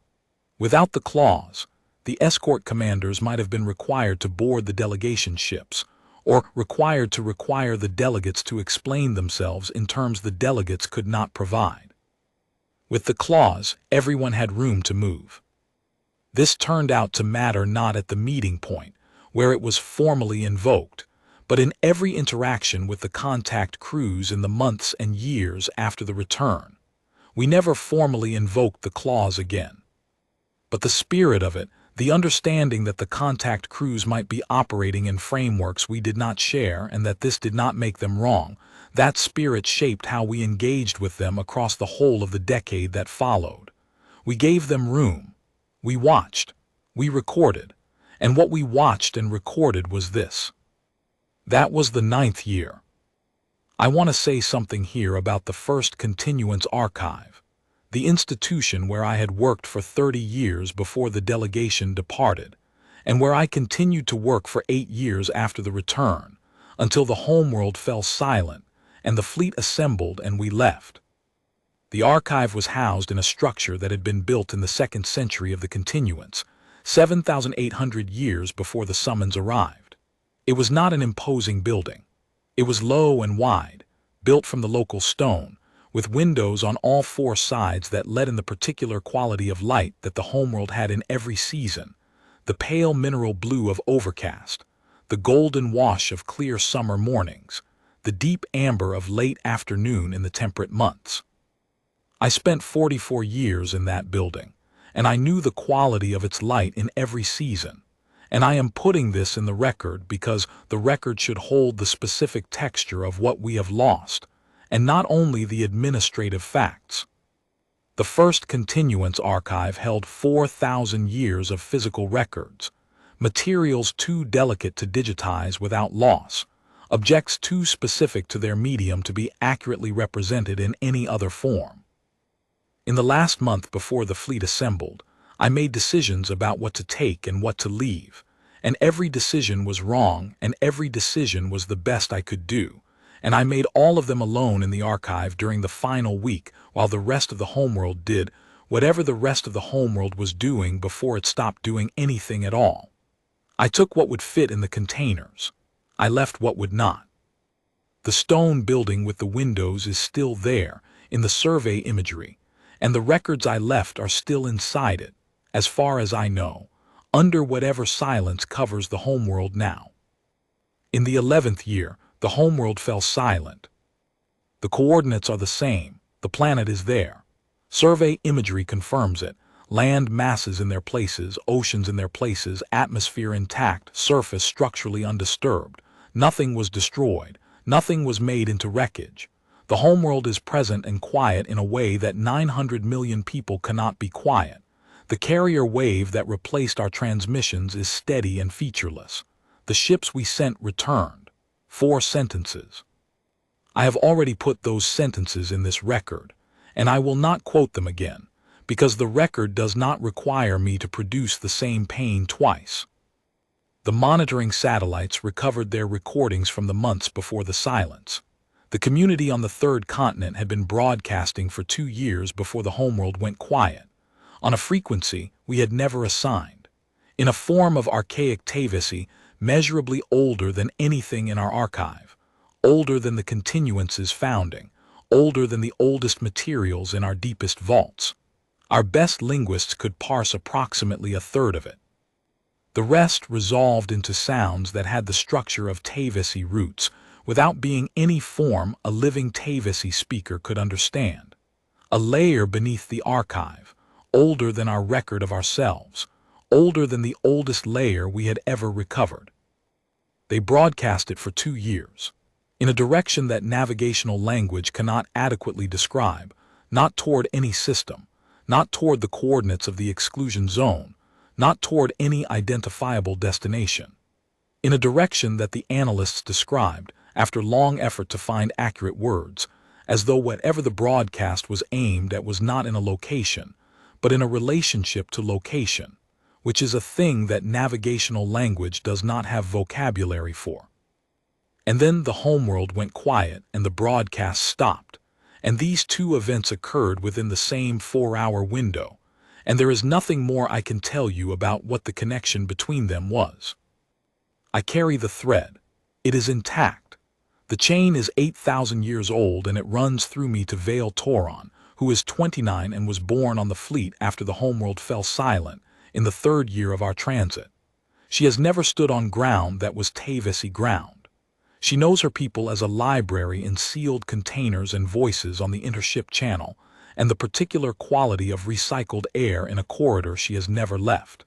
Without the clause, the escort commanders might have been required to board the delegation ships, or required to require the delegates to explain themselves in terms the delegates could not provide. With the clause, everyone had room to move. This turned out to matter not at the meeting point, where it was formally invoked, but in every interaction with the contact crews in the months and years after the return. We never formally invoked the clause again. But the spirit of it, the understanding that the contact crews might be operating in frameworks we did not share and that this did not make them wrong, that spirit shaped how we engaged with them across the whole of the decade that followed. We gave them room. We watched. We recorded. And what we watched and recorded was this. That was the 9th year. I want to say something here about the first continuance archive, the institution where I had worked for 30 years before the delegation departed, and where I continued to work for 8 years after the return, until the homeworld fell silent and the fleet assembled and we left. The archive was housed in a structure that had been built in the 2nd century of the continuance, 7,800 years before the summons arrived. It was not an imposing building. It was low and wide, built from the local stone, with windows on all 4 sides that let in the particular quality of light that the homeworld had in every season, the pale mineral blue of overcast, the golden wash of clear summer mornings, the deep amber of late afternoon in the temperate months. I spent 44 years in that building, and I knew the quality of its light in every season. And I am putting this in the record because the record should hold the specific texture of what we have lost, and not only the administrative facts. The first continuance archive held 4,000 years of physical records, materials too delicate to digitize without loss, objects too specific to their medium to be accurately represented in any other form. In the last month before the fleet assembled, I made decisions about what to take and what to leave, and every decision was wrong and every decision was the best I could do, and I made all of them alone in the archive during the final week while the rest of the homeworld did whatever the rest of the homeworld was doing before it stopped doing anything at all. I took what would fit in the containers. I left what would not. The stone building with the windows is still there in the survey imagery, and the records I left are still inside it, as far as I know, under whatever silence covers the homeworld now. In the 11th year, the homeworld fell silent. The coordinates are the same, the planet is there. Survey imagery confirms it, land masses in their places, oceans in their places, atmosphere intact, surface structurally undisturbed. Nothing was destroyed, nothing was made into wreckage. The homeworld is present and quiet in a way that 900 million people cannot be quiet. The carrier wave that replaced our transmissions is steady and featureless. The ships we sent returned. 4 sentences. I have already put those sentences in this record, and I will not quote them again, because the record does not require me to produce the same pain twice. The monitoring satellites recovered their recordings from the months before the silence. The community on the 3rd continent had been broadcasting for 2 years before the homeworld went quiet, on a frequency we had never assigned, in a form of archaic Tavisi measurably older than anything in our archive, older than the continuance's founding, older than the oldest materials in our deepest vaults. Our best linguists could parse approximately a third of it. The rest resolved into sounds that had the structure of Tavisi roots, without being any form a living Tavisi speaker could understand. A layer beneath the archive, older than our record of ourselves, older than the oldest layer we had ever recovered. They broadcast it for 2 years, in a direction that navigational language cannot adequately describe, not toward any system, not toward the coordinates of the exclusion zone, not toward any identifiable destination. In a direction that the analysts described, after long effort to find accurate words, as though whatever the broadcast was aimed at was not in a location, but in a relationship to location, which is a thing that navigational language does not have vocabulary for. And then the homeworld went quiet and the broadcast stopped, and these 2 events occurred within the same 4-hour window, and there is nothing more I can tell you about what the connection between them was. I carry the thread. It is intact. The chain is 8,000 years old and it runs through me to Vale Toron, who is 29 and was born on the fleet after the homeworld fell silent in the 3rd year of our transit. She has never stood on ground that was Tavisi ground. She knows her people as a library in sealed containers and voices on the intership channel, and the particular quality of recycled air in a corridor she has never left.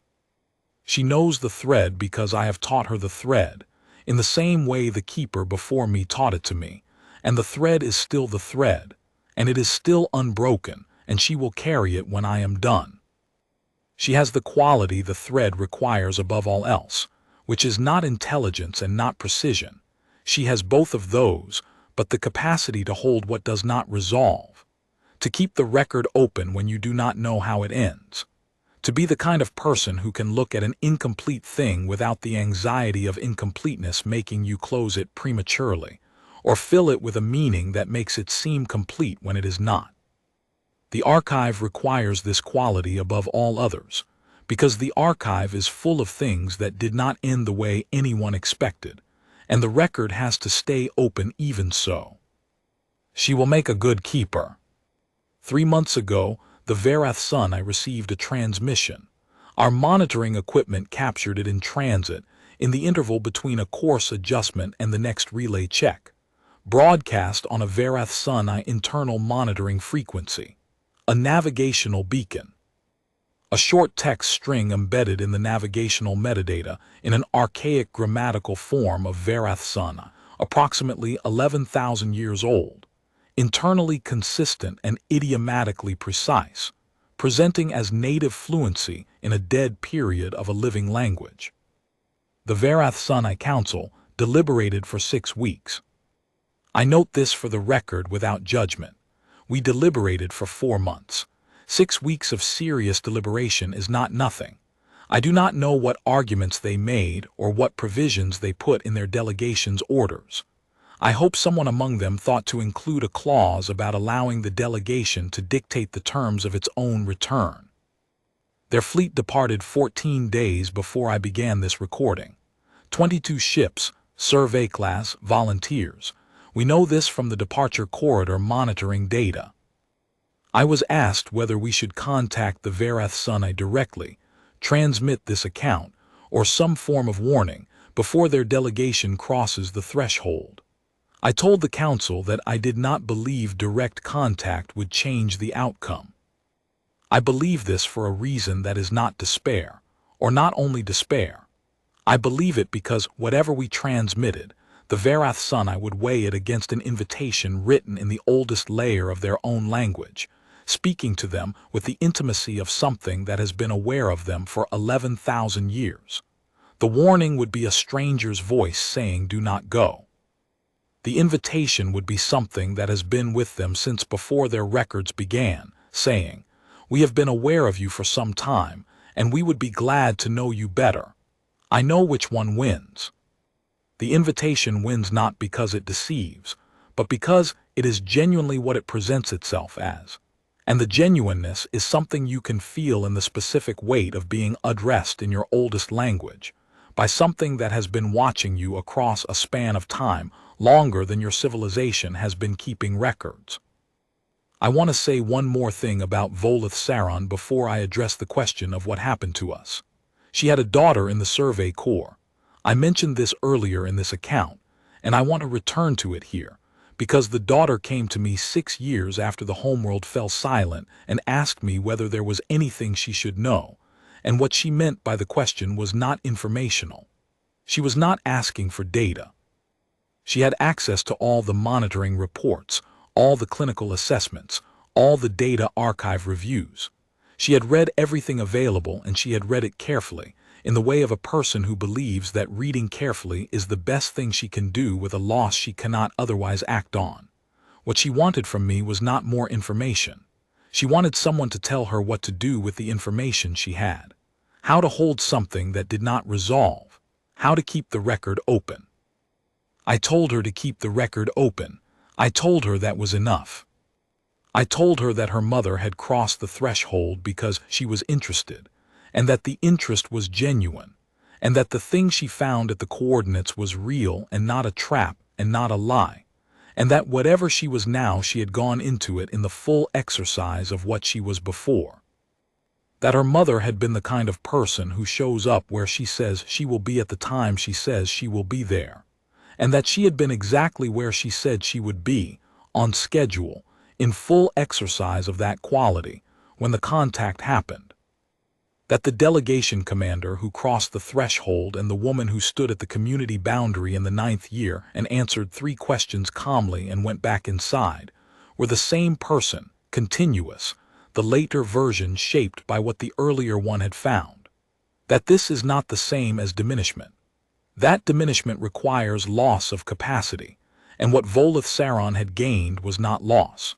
She knows the thread because I have taught her the thread, in the same way the keeper before me taught it to me, and the thread is still the thread, and it is still unbroken, and she will carry it when I am done. She has the quality the thread requires above all else, which is not intelligence and not precision. She has both of those, but the capacity to hold what does not resolve, to keep the record open when you do not know how it ends, to be the kind of person who can look at an incomplete thing without the anxiety of incompleteness making you close it prematurely, or fill it with a meaning that makes it seem complete when it is not. The archive requires this quality above all others, because the archive is full of things that did not end the way anyone expected, and the record has to stay open even so. She will make a good keeper. 3 months ago, the Verath Sun, I received a transmission. Our monitoring equipment captured it in transit, in the interval between a course adjustment and the next relay check. Broadcast on a Verath Sun internal monitoring frequency. A navigational beacon. A short text string embedded in the navigational metadata in an archaic grammatical form of Verath Sun, approximately 11,000 years old. Internally consistent and idiomatically precise, presenting as native fluency in a dead period of a living language. The Verath Sun Council deliberated for 6 weeks. I note this for the record without judgment. We deliberated for 4 months. 6 weeks of serious deliberation is not nothing. I do not know what arguments they made or what provisions they put in their delegation's orders. I hope someone among them thought to include a clause about allowing the delegation to dictate the terms of its own return. Their fleet departed 14 days before I began this recording. 22 ships, survey class, volunteers. We know this from the departure corridor monitoring data. I was asked whether we should contact the Verath Sun directly, transmit this account, or some form of warning before their delegation crosses the threshold. I told the council that I did not believe direct contact would change the outcome. I believe this for a reason that is not despair, or not only despair. I believe it because whatever we transmitted, the Verath Sun would weigh it against an invitation written in the oldest layer of their own language, speaking to them with the intimacy of something that has been aware of them for 11,000 years. The warning would be a stranger's voice saying, "Do not go." The invitation would be something that has been with them since before their records began, saying, "We have been aware of you for some time, and we would be glad to know you better." I know which one wins. The invitation wins not because it deceives, but because it is genuinely what it presents itself as. And the genuineness is something you can feel in the specific weight of being addressed in your oldest language, by something that has been watching you across a span of time longer than your civilization has been keeping records. I want to say one more thing about Volith Saron before I address the question of what happened to us. She had a daughter in the Survey Corps. I mentioned this earlier in this account, and I want to return to it here, because the daughter came to me 6 years after the homeworld fell silent and asked me whether there was anything she should know, and what she meant by the question was not informational. She was not asking for data. She had access to all the monitoring reports, all the clinical assessments, all the data archive reviews. She had read everything available, and she had read it carefully, in the way of a person who believes that reading carefully is the best thing she can do with a loss she cannot otherwise act on. What she wanted from me was not more information. She wanted someone to tell her what to do with the information she had. How to hold something that did not resolve. How to keep the record open. I told her to keep the record open. I told her that was enough. I told her that her mother had crossed the threshold because she was interested, and that the interest was genuine, and that the thing she found at the coordinates was real and not a trap and not a lie, and that whatever she was now she had gone into it in the full exercise of what she was before. That her mother had been the kind of person who shows up where she says she will be at the time she says she will be there, and that she had been exactly where she said she would be, on schedule, in full exercise of that quality, when the contact happened. That the delegation commander who crossed the threshold and the woman who stood at the community boundary in the 9th year and answered 3 questions calmly and went back inside were the same person, continuous, the later version shaped by what the earlier one had found. That this is not the same as diminishment. That diminishment requires loss of capacity, and what Volith Saron had gained was not loss.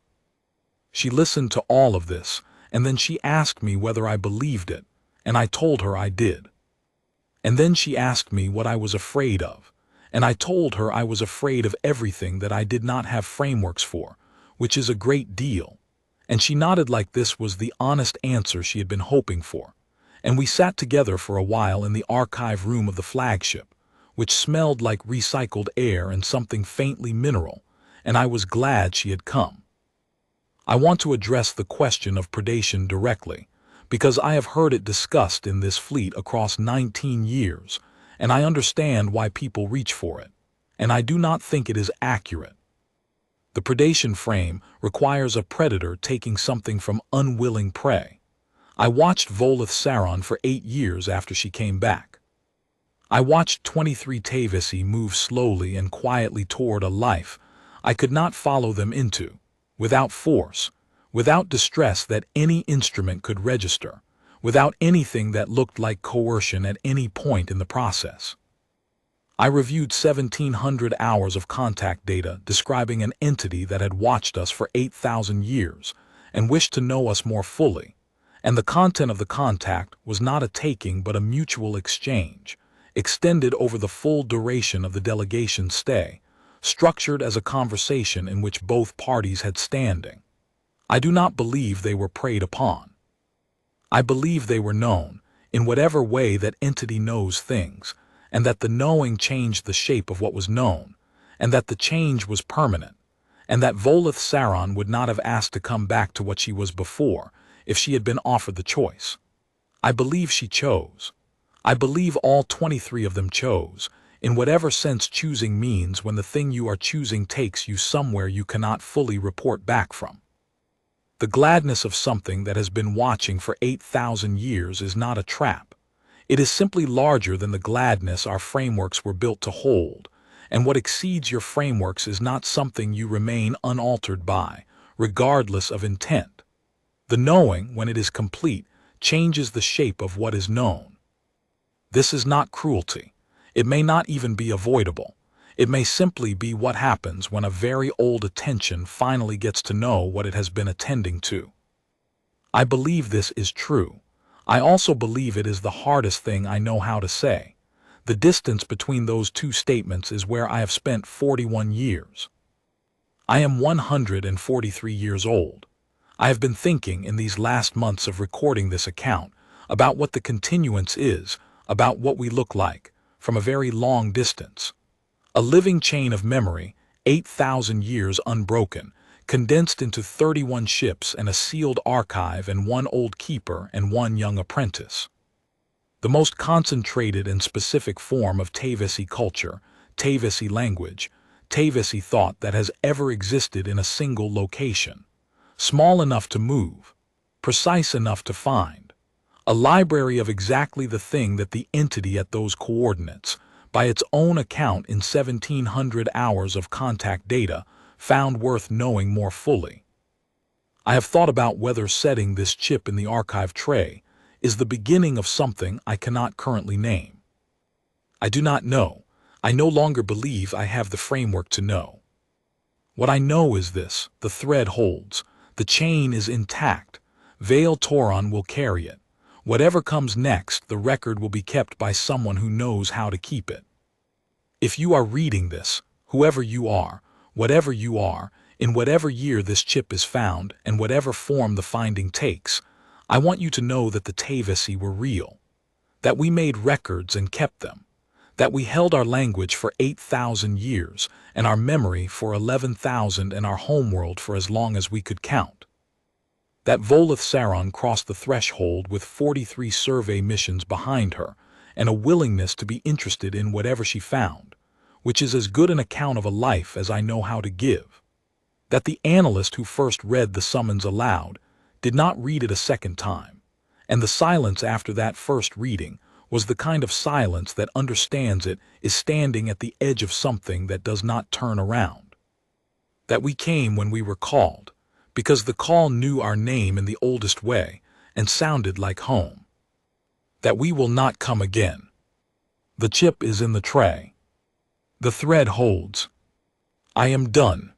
She listened to all of this, and then she asked me whether I believed it, and I told her I did. And then she asked me what I was afraid of, and I told her I was afraid of everything that I did not have frameworks for, which is a great deal. And she nodded like this was the honest answer she had been hoping for, and we sat together for a while in the archive room of the flagship, which smelled like recycled air and something faintly mineral, and I was glad she had come. I want to address the question of predation directly, because I have heard it discussed in this fleet across 19 years, and I understand why people reach for it, and I do not think it is accurate. The predation frame requires a predator taking something from unwilling prey. I watched Volith Saron for 8 years after she came back. I watched 23 Tavisi move slowly and quietly toward a life I could not follow them into, without force, without distress that any instrument could register, without anything that looked like coercion at any point in the process. I reviewed 1,700 hours of contact data describing an entity that had watched us for 8,000 years and wished to know us more fully, and the content of the contact was not a taking but a mutual exchange, extended over the full duration of the delegation's stay, structured as a conversation in which both parties had standing. I do not believe they were preyed upon. I believe they were known, in whatever way that entity knows things, and that the knowing changed the shape of what was known, and that the change was permanent, and that Volith Saron would not have asked to come back to what she was before if she had been offered the choice. I believe she chose. I believe all 23 of them chose, in whatever sense choosing means when the thing you are choosing takes you somewhere you cannot fully report back from. The gladness of something that has been watching for 8,000 years is not a trap. It is simply larger than the gladness our frameworks were built to hold, and what exceeds your frameworks is not something you remain unaltered by, regardless of intent. The knowing, when it is complete, changes the shape of what is known. This is not cruelty. It may not even be avoidable. It may simply be what happens when a very old attention finally gets to know what it has been attending to. I believe this is true. I also believe it is the hardest thing I know how to say. The distance between those two statements is where I have spent 41 years. I am 143 years old. I have been thinking in these last months of recording this account about what the continuance is, about what we look like, from a very long distance. A living chain of memory, 8,000 years unbroken, condensed into 31 ships and a sealed archive and one old keeper and one young apprentice. The most concentrated and specific form of Tavisi culture, Tavisi language, Tavisi thought that has ever existed in a single location. Small enough to move, precise enough to find. A library of exactly the thing that the entity at those coordinates, by its own account in 1,700 hours of contact data, found worth knowing more fully. I have thought about whether setting this chip in the archive tray is the beginning of something I cannot currently name. I do not know. I no longer believe I have the framework to know. What I know is this: the thread holds, the chain is intact, Veil Toron will carry it. Whatever comes next, the record will be kept by someone who knows how to keep it. If you are reading this, whoever you are, whatever you are, in whatever year this chip is found and whatever form the finding takes, I want you to know that the Tavisi were real, that we made records and kept them, that we held our language for 8,000 years and our memory for 11,000 and our homeworld for as long as we could count. That Volith Saron crossed the threshold with 43 survey missions behind her and a willingness to be interested in whatever she found, which is as good an account of a life as I know how to give. That the analyst who first read the summons aloud did not read it a second time, and the silence after that first reading was the kind of silence that understands it is standing at the edge of something that does not turn around. That we came when we were called, because the call knew our name in the oldest way and sounded like home. That we will not come again. The chip is in the tray. The thread holds. I am done.